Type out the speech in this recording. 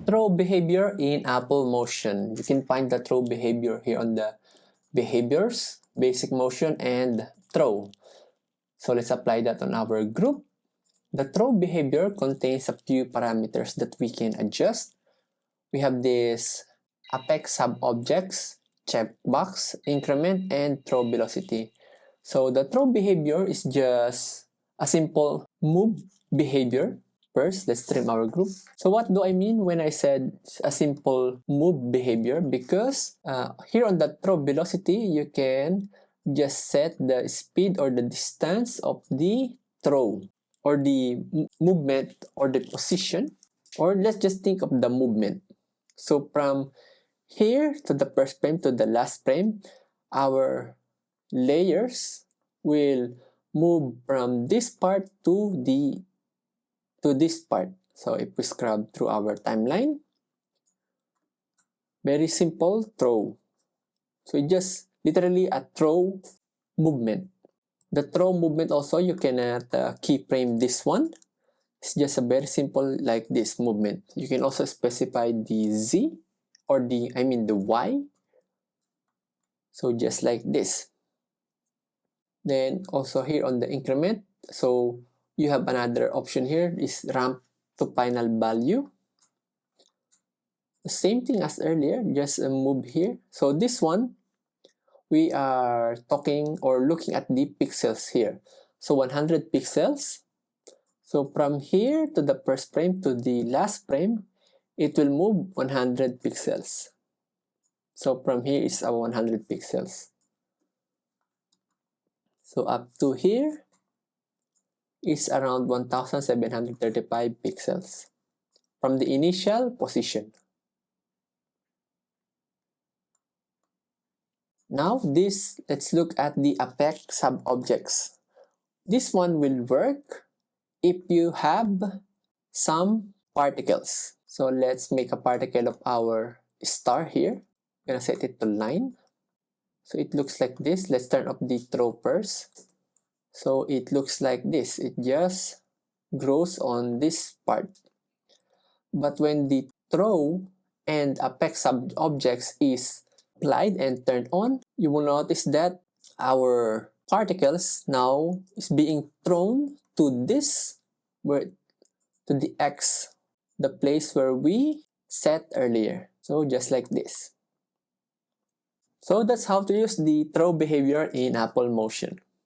throw behavior in Apple Motion. You can find the throw behavior here on the behaviors, basic motion, and throw. So let's apply that on our group. The throw behavior contains a few parameters that we can adjust. We have this apex sub-objects, checkbox, increment, and throw velocity. So the throw behavior is just a simple move behavior. First, let's trim our group. So what do I mean when I said a simple move behavior? Because here on the throw velocity, you can just set the speed or the distance of the throw, or the movement, or the position, or let's just think of the movement. So from here to the first frame to the last frame, our layers will move from this part to this part. So if we scrub through our timeline, very simple throw. So it's just literally a throw movement. The throw movement also, you cannot keyframe this one. It's just a very simple like this movement. You can also specify the Z or the Y. So just like this. Then also here on the increment, so you have another option here is ramp to final value. Same thing as earlier, just move here. So this one, we are talking or looking at the pixels here. So 100 pixels. So from here to the first frame to the last frame, it will move 100 pixels. So from here is our 100 pixels. So up to here is around 1735 pixels from the initial position. Now let's look at the apex sub-objects. This one will work if you have some particles. So let's make a particle of our star here. I'm gonna set it to line. So it looks like this. Let's turn off the throw first. So it looks like this. It just grows on this part. But when the throw and apex sub-objects is applied and turned on, you will notice that our particles now is being thrown to this, to the X, the place where we set earlier. So just like this. So that's how to use the throw behavior in Apple Motion.